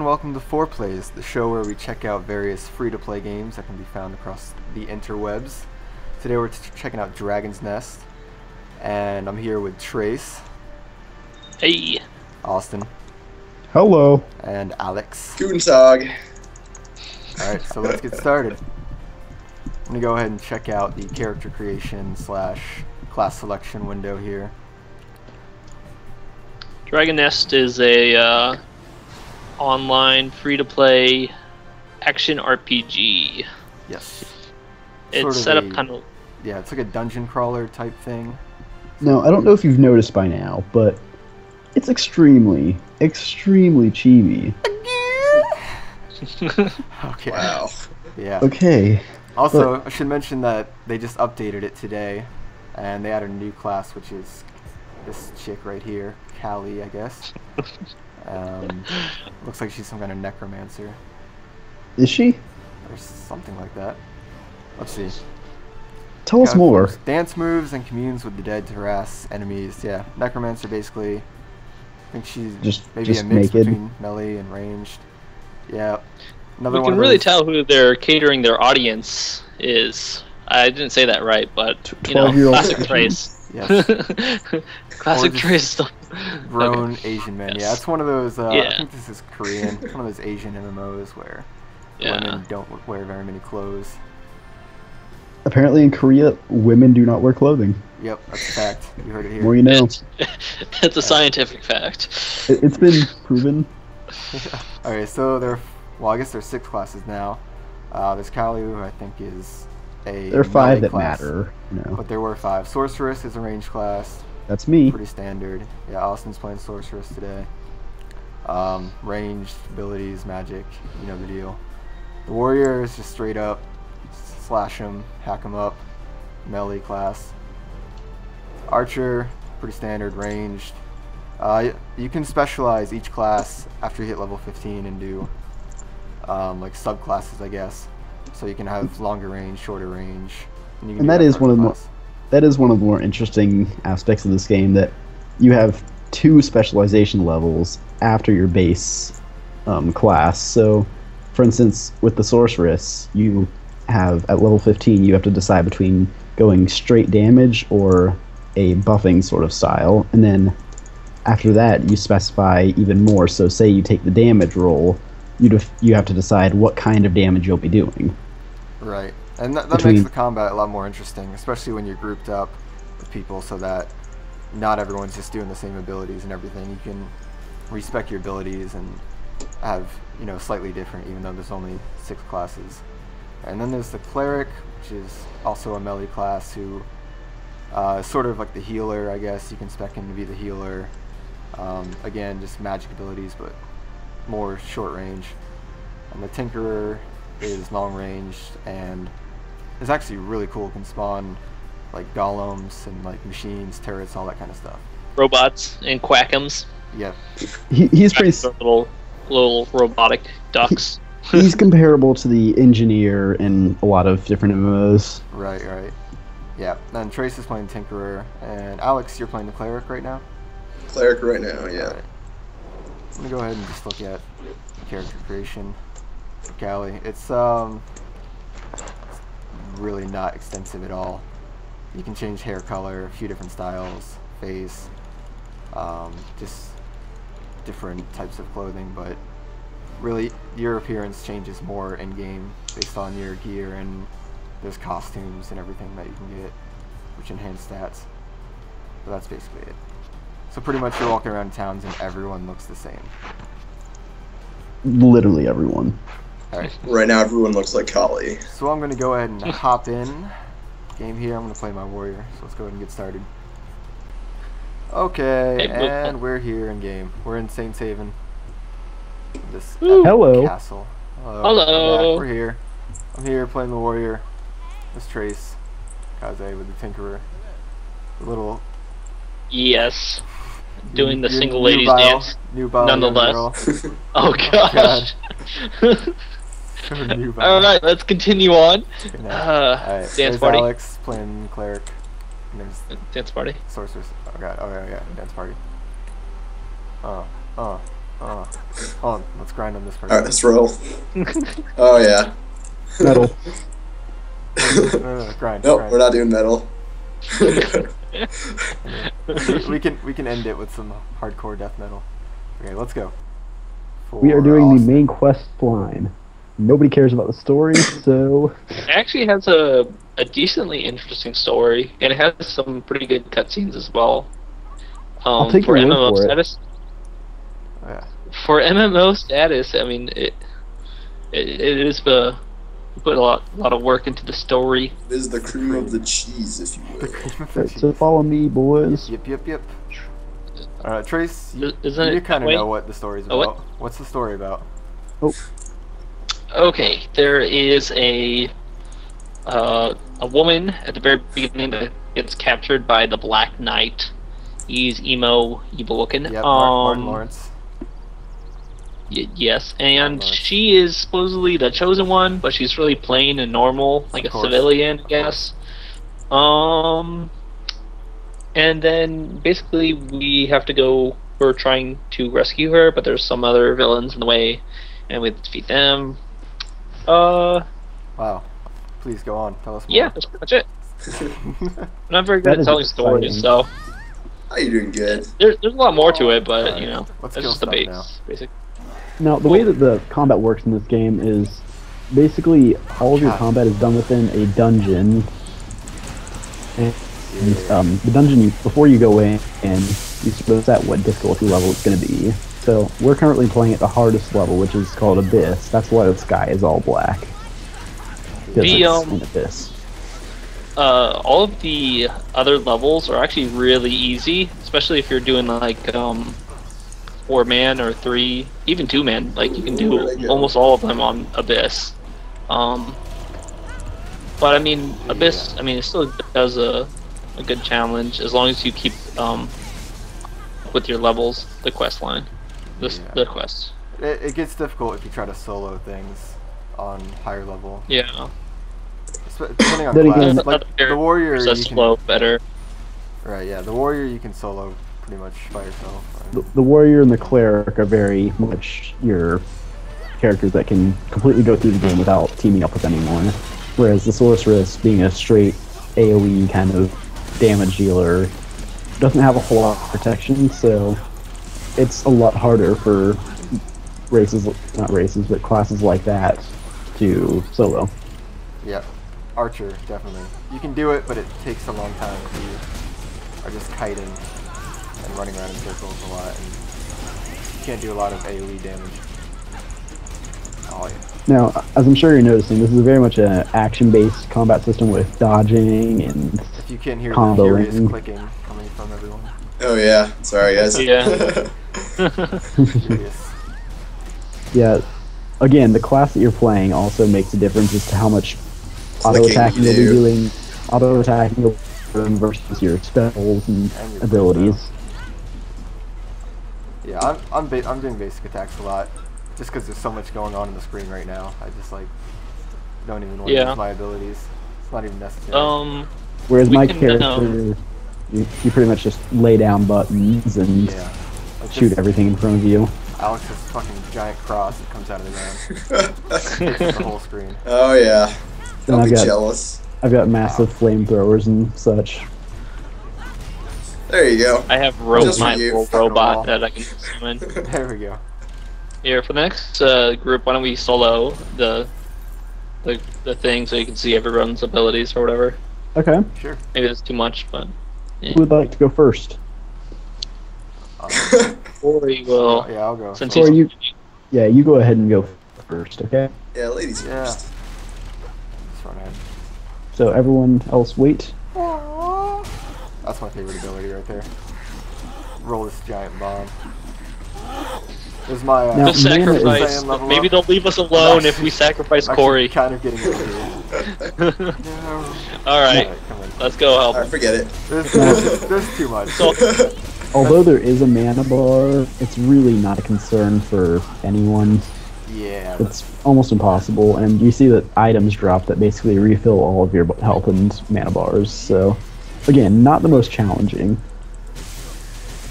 and welcome to FourPlays, the show where we check out various free-to-play games that can be found across the interwebs. Today we're checking out Dragon's Nest, and I'm here with Trace. Hey. Austin. Hello. And Alex. Guten Tag. Alright, so let's get started. I'm going to go ahead and check out the character creation / class selection window here. Dragon Nest is a online free-to-play action RPG. Yes. It's set up kind of... Yeah, it's like a dungeon crawler type thing. Now, I don't know if you've noticed by now, but it's extremely chibi. Okay. Wow. Yeah. Okay. Also, I should mention that they just updated it today, and they added a new class, which is this chick right here, Callie, I guess. Looks like she's some kind of necromancer. Is she? Or something like that. Let's see. Tell us more. Dance moves and communes with the dead to harass enemies. Yeah, necromancer basically. I think she's maybe a mix between melee and ranged. Yeah. Another we one can really tell who they're catering their audience is. I didn't say that right, but you know, classic Trace. Yes. Classic Trace. Grown Asian men. Yeah, it's one of those. I think this is Korean. One of those Asian MMOs where women don't wear very many clothes. Apparently, in Korea, women do not wear clothing. Yep, that's a fact. You heard it here. More you know. It's a scientific fact. It's been proven. Alright, so I guess there's 6 classes now. There's Callie, who I think is a there are 5 that class, matter. No. But there were 5. Sorceress is a ranged class. That's me. Pretty standard. Yeah, Austin's playing Sorceress today. Ranged abilities, magic, you know the deal. The Warrior is just straight up slash them, hack them up, melee class. Archer, pretty standard, ranged. You can specialize each class after you hit level 15 and do like subclasses, I guess. So you can have longer range, shorter range, and that is one of the more interesting aspects of this game, that you have 2 specialization levels after your base class. So, for instance, with the Sorceress, you have at level 15 you have to decide between going straight damage or a buffing sort of style, and then after that you specify even more. So say you take the damage roll, you have to decide what kind of damage you'll be doing. Right, and that makes the combat a lot more interesting, especially when you're grouped up with people, so that not everyone's just doing the same abilities and everything. You can respec your abilities and have, you know, slightly different, even though there's only 6 classes. And then there's the Cleric, which is also a melee class, who is sort of like the healer, I guess. You can spec him to be the healer. Again, just magic abilities, but more short range. And the Tinkerer is long ranged and is actually really cool. Can spawn like golems and like machines, turrets, all that kind of stuff. Robots and quackums. Yeah. He's pretty little robotic ducks. He's comparable to the engineer in a lot of different MMOs. Right. Yeah. Then Trace is playing Tinkerer, and Alex, you're playing the Cleric right now? Cleric right now, yeah. Right. I'm gonna go ahead and just look at character creation for Callie. It's really not extensive at all. You can change hair color, a few different styles, face, just different types of clothing, but really your appearance changes more in game based on your gear, and there's costumes and everything that you can get which enhance stats. But that's basically it. So pretty much you're walking around towns and everyone looks the same. Literally everyone. Alright. Right now everyone looks like Kali. So I'm gonna go ahead and hop in game here. I'm gonna play my warrior, so let's go ahead and get started. Okay, and we're here in game. We're in Saint Haven. This Hello. castle. Hello. We're here. I'm here playing the warrior. This Trace. Kaze with the Tinkerer. The little... Yes. Doing the single ladies dance. Nonetheless. Oh gosh. Alright, let's continue on. Dance party. Alex playing Cleric. Dance party. Sorceress. Oh god, yeah, dance party. Hold on, let's grind on this person. Alright, let's roll. Oh, yeah. Metal. No, grind. Nope, grind. we're not doing metal. we can end it with some hardcore death metal. Okay, let's go. We are doing the main quest line. Nobody cares about the story, so... It actually has a decently interesting story, and it has some pretty good cutscenes as well. I'll take your word for it. Status, Oh, yeah. for MMO status, I mean, it is put a lot of work into the story. It is the cream of the cheese, if you will. Right, so follow me, boys. Yep. Alright, Trace, you Isn't kind of wait. know what the story's Oh, about. what? What's the story about? Oh, Okay, there is a woman at the very beginning that gets captured by the Black Knight. He's emo, evil looking. Yep, Martin Lawrence. Yes, and she is supposedly the chosen one, but she's really plain and normal, like a civilian, I guess. And then basically we have to go. We're trying to rescue her, but there's some other villains in the way, and we have to defeat them. Wow. Please go on. Tell us more. Yeah, that's pretty much it. I'm not very good at telling stories, so How you doing? Good. there's a lot more to it, but you know, Let's that's kill just the stuff now. basic. now the way that the combat works in this game is basically all of your combat is done within a dungeon. And the dungeon, before you go in, and you set what difficulty level it's going to be. So we're currently playing at the hardest level, which is called Abyss. That's why the sky is all black. The An abyss. all of the other levels are actually really easy, especially if you're doing like 4-man or 3, even 2-man. Like you can do almost all of them on Abyss. But I mean, Abyss. I mean, it still does a good challenge as long as you keep with your levels, the quest line, the quests. It gets difficult if you try to solo things on higher level. Yeah. Depending on Then class, again, like the warrior, you does can flow better. Right, yeah, the warrior you can solo pretty much by yourself. The warrior and the cleric are very much your characters that can completely go through the game without teaming up with anyone. Whereas the sorceress, being a straight AoE kind of damage dealer, doesn't have a whole lot of protection, so it's a lot harder for classes like that to solo. Yeah, archer, definitely. You can do it, but it takes a long time if you are just kiting and running around in circles a lot, and you can't do a lot of AoE damage. Oh yeah. Now, as I'm sure you're noticing, this is very much an action-based combat system with dodging and If you can't hear comboing. the furious clicking coming from everyone. Oh yeah. Sorry, guys. Yeah. Furious. Yeah, again, the class that you're playing also makes a difference as to how much auto-attacking you'll be doing, auto-attacking versus your spells and your abilities. Yeah, I'm doing basic attacks a lot, just because there's so much going on the screen right now. I just like don't even want to use my abilities. It's not even necessary. Whereas my character, you pretty much just lay down buttons and shoot everything in front of you. Alex's fucking giant cross that comes out of the ground. Takes the whole screen. Oh yeah. Don't be got, jealous. I've got massive flamethrowers and such. There you go. I have my little robot that I can summon. There we go. Here for the next group, why don't we solo the thing so you can see everyone's abilities or whatever. Okay. Sure. Maybe that's too much, but yeah. Who would like to go first? Corey will. Yeah, I'll go. Since Corey, you go ahead and go first, okay? Yeah, ladies first. Just run ahead. So everyone else wait. That's my favorite ability right there. Roll this giant bomb. There's my Now, sacrifice. Maybe they'll leave us alone if we sacrifice Corey. Kind of getting it. No. Alright, let's go help. Alright, forget it. There's too much. Although there is a mana bar, it's really not a concern for anyone. Yeah. It's almost impossible, and you see that items drop that basically refill all of your health and mana bars, so again, not the most challenging.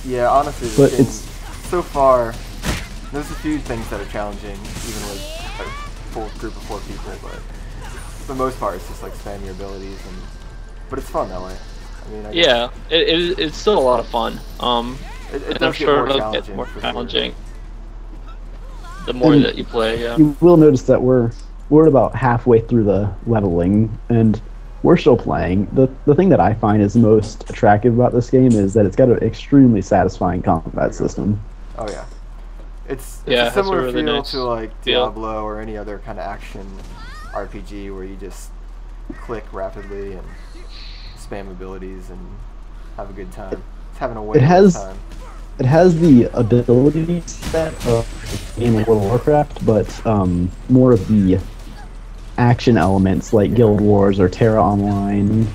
Yeah, honestly, but it's so far There's a few things that are challenging, even with a full group of 4 people, but for the most part, it's just like spam your abilities, but it's fun that way. I mean, yeah, it's still a lot of fun. It And I'm does sure get it'll get more for challenging sure. the more And that you play. Yeah. You will notice that we're about halfway through the leveling, and we're still playing. The thing that I find is most attractive about this game is that it's got an extremely satisfying combat system. Oh yeah. It's Yeah, it a has a similar really feel nice to like feel. Diablo or any other kind of action RPG where you just click rapidly and spam abilities and have a good time. It's having a way has- time. It has the ability set of in World of Warcraft, but more of the action elements like Guild Wars or Terra Online.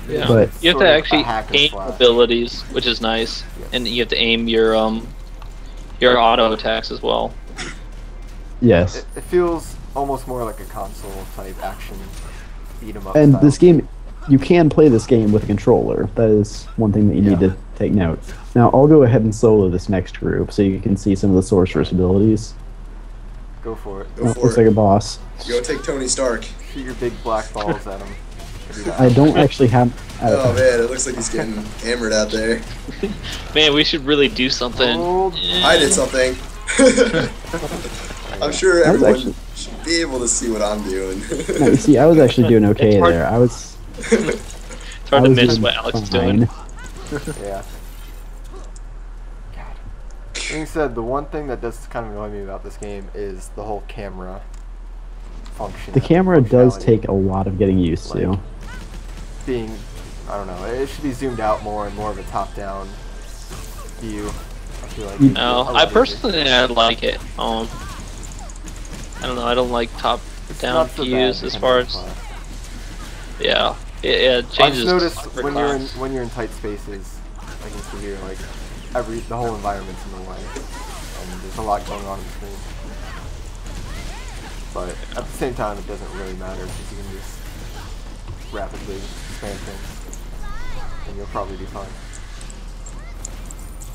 Yeah. But You have Sort to of a actually hack and aim slash. abilities, which is nice, Yes. and you have to aim your auto attacks as well. Yes. It feels almost more like a console type action beat 'em up. And style. this game, you can play this game with a controller. That is one thing that you need Yeah. to take note. Now, I'll go ahead and solo this next group so you can see some of the sorceress abilities. Go for it. Go for Looks it. like a boss. Go take Tony Stark. Shoot your big black balls at him. I don't actually have. Oh man, it looks like he's getting hammered out there. Man, we should really do something. Hold. I did something. I'm sure I was everyone actually- should be able to see what I'm doing. No, you see, I was actually doing okay It's hard- there. I was. It's hard to was miss doing what Alex is fine. doing. Yeah. God. Being said, the one thing that does kind of annoy me about this game is the whole camera function. The camera does functionality. take a lot of getting used to. Like, being, I don't know, it should be zoomed out more and more of a top-down view. I feel like. No, I elevated. personally I like it. I don't know. I don't like It's top-down not so bad views as depending far on as class. yeah. It I changes. just noticed for when class. you're in tight spaces, like in severe, like the whole environment's in the way, and there's a lot going on in the screen. But at the same time, it doesn't really matter because you can just rapidly expand things, and you'll probably be fine.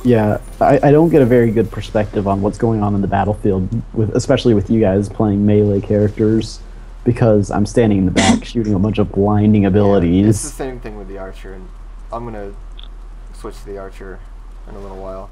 Yeah, I don't get a very good perspective on what's going on in the battlefield, especially with you guys playing melee characters, because I'm standing in the back shooting a bunch of blinding Yeah, it's the abilities. same thing with the archer, and I'm gonna switch to the archer in a little while.